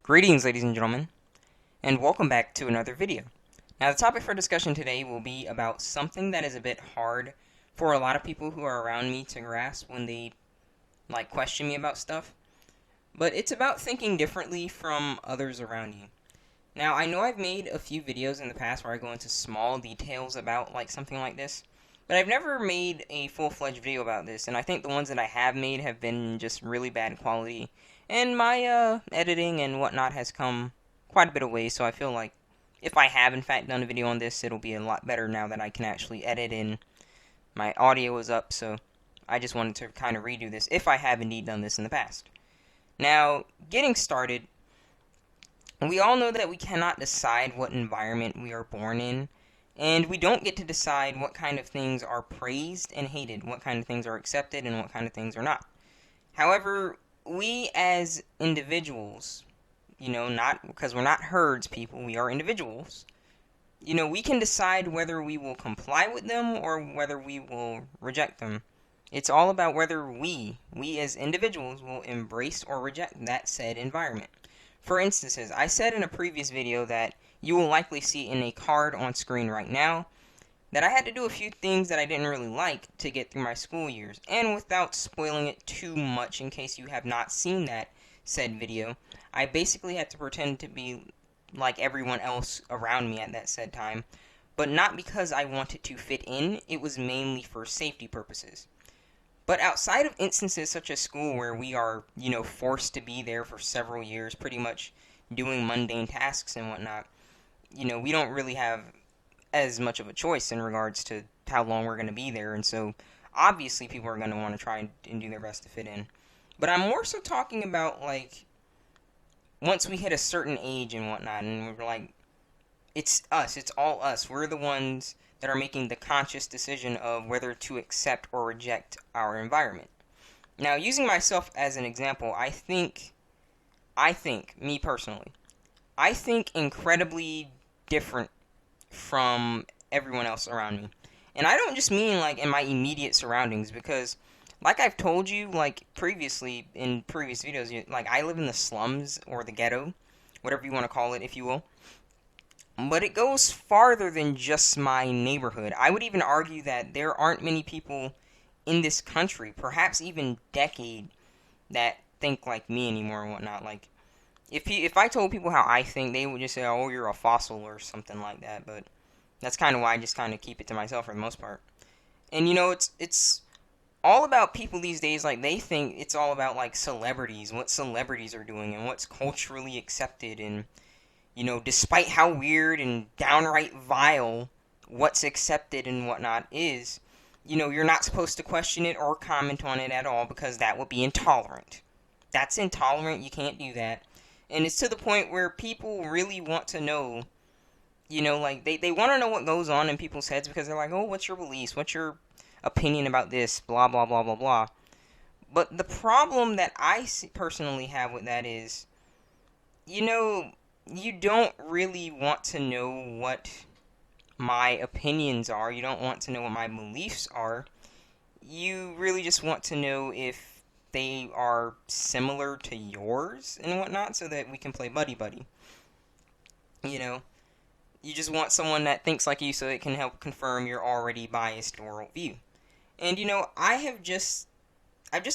Greetings, ladies and gentlemen, and welcome back to another video. Now, the topic for discussion today will be about something that is a bit hard for a lot of people who are around me to grasp when they, question me about stuff. But it's about thinking differently from others around you. Now, I know I've made a few videos in the past where I go into small details about, something like this, but I've never made a full-fledged video about this, and I think the ones that I have made have been just really bad quality. And my editing and whatnot has come quite a bit of ways, so I feel like if I have in fact done a video on this, it'll be a lot better now that I can actually edit and my audio is up, so I just wanted to kind of redo this if I have indeed done this in the past. Now, getting started, we all know that we cannot decide what environment we are born in, and we don't get to decide what kind of things are praised and hated, what kind of things are accepted and what kind of things are not. However, we as individuals, not because we're not herds people, we are individuals, we can decide whether we will comply with them or whether we will reject them. It's all about whether we as individuals will embrace or reject that said environment. For instances, I said in a previous video that you will likely see in a card on screen right now that I had to do a few things that I didn't really like to get through my school years. And without spoiling it too much in case you have not seen that said video, I basically had to pretend to be like everyone else around me at that said time. But not because I wanted to fit in, it was mainly for safety purposes. But outside of instances such as school where we are, forced to be there for several years, pretty much doing mundane tasks and whatnot, we don't really have as much of a choice in regards to how long we're going to be there, and so obviously people are going to want to try and do their best to fit in. But I'm more so talking about, once we hit a certain age and whatnot, and we're like, it's us, it's all us. We're the ones that are making the conscious decision of whether to accept or reject our environment. Now, using myself as an example, I think, me personally, I think incredibly different from everyone else around me. And I don't just mean, in my immediate surroundings, because, like I've told you, previously, in previous videos, I live in the slums, or the ghetto, whatever you want to call it, if you will. But it goes farther than just my neighborhood. I would even argue that there aren't many people in this country, perhaps even decade, that think like me anymore and whatnot. If I told people how I think, they would just say, oh, you're a fossil or something like that. But that's kind of why I just kind of keep it to myself for the most part. And, it's all about people these days. They think it's all about, celebrities, what celebrities are doing and what's culturally accepted. And, despite how weird and downright vile what's accepted and whatnot is, you're not supposed to question it or comment on it at all because that would be intolerant. That's intolerant. You can't do that. And it's to the point where people really want to know, they want to know what goes on in people's heads because they're like, oh, what's your beliefs? What's your opinion about this? Blah, blah, blah, blah, blah. But the problem that I personally have with that is, you don't really want to know what my opinions are. You don't want to know what my beliefs are. You really just want to know if they are similar to yours and whatnot so that we can play buddy-buddy. You just want someone that thinks like you so it can help confirm your already biased worldview. And, I've just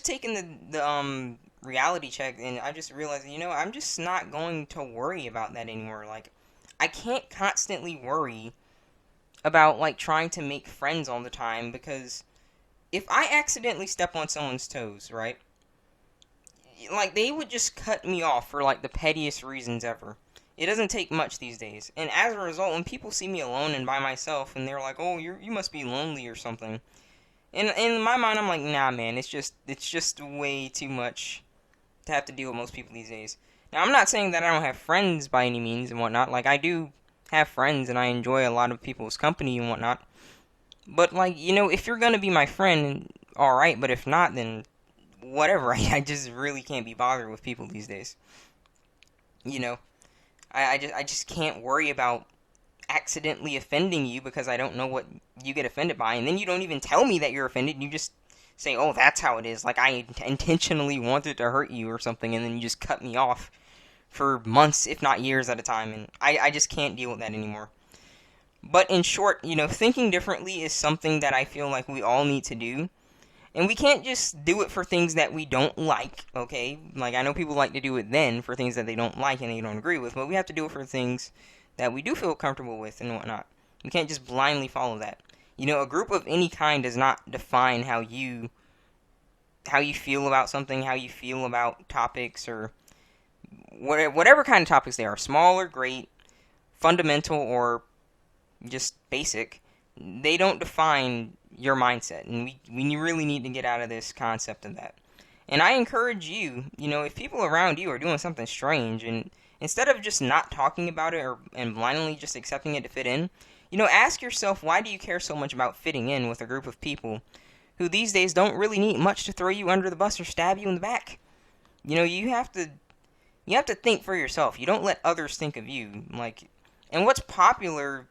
taken the reality check and I just realized, I'm just not going to worry about that anymore. I can't constantly worry about, trying to make friends all the time because if I accidentally step on someone's toes, right? They would just cut me off for, the pettiest reasons ever. It doesn't take much these days. And as a result, when people see me alone and by myself, and they're like, oh, you must be lonely or something. In my mind, I'm like, nah, man, it's just way too much to have to deal with most people these days. Now, I'm not saying that I don't have friends by any means and whatnot. I do have friends, and I enjoy a lot of people's company and whatnot. But, if you're gonna be my friend, alright, but if not, then whatever. I just really can't be bothered with people these days. I just can't worry about accidentally offending you because I don't know what you get offended by, and then you don't even tell me that you're offended. You just say, oh, that's how it is. I intentionally wanted to hurt you or something, and then you just cut me off for months, if not years at a time, and I just can't deal with that anymore. But in short, thinking differently is something that I feel like we all need to do. And we can't just do it for things that we don't like, okay? Like, I know people like to do it then for things that they don't like and they don't agree with, but we have to do it for things that we do feel comfortable with and whatnot. We can't just blindly follow that. A group of any kind does not define how you feel about something, how you feel about topics, or whatever kind of topics they are, small or great, fundamental or just basic. They don't define your mindset, and we really need to get out of this concept of that. And I encourage you, if people around you are doing something strange, and instead of just not talking about it and blindly just accepting it to fit in, ask yourself, why do you care so much about fitting in with a group of people who these days don't really need much to throw you under the bus or stab you in the back? You have to think for yourself. You don't let others think of you. And what's popular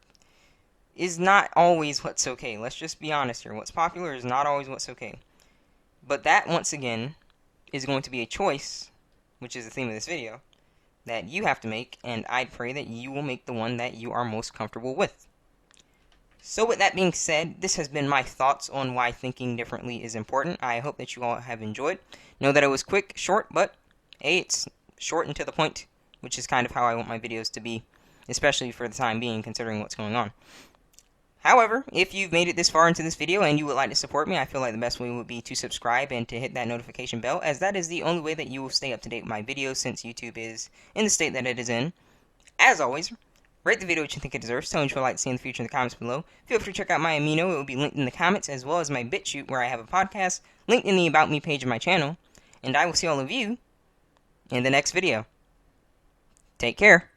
is not always what's okay. Let's just be honest here. What's popular is not always what's okay. But that, once again, is going to be a choice, which is the theme of this video, that you have to make, and I'd pray that you will make the one that you are most comfortable with. So with that being said, this has been my thoughts on why thinking differently is important. I hope that you all have enjoyed. Know that it was quick, short, but it's short and to the point, which is kind of how I want my videos to be, especially for the time being, considering what's going on. However, if you've made it this far into this video and you would like to support me, I feel like the best way would be to subscribe and to hit that notification bell, as that is the only way that you will stay up to date with my videos since YouTube is in the state that it is in. As always, rate the video what you think it deserves. Tell me what you would like to see in the future in the comments below. Feel free to check out my amino. It will be linked in the comments, as well as my BitChute, where I have a podcast linked in the About Me page of my channel. And I will see all of you in the next video. Take care.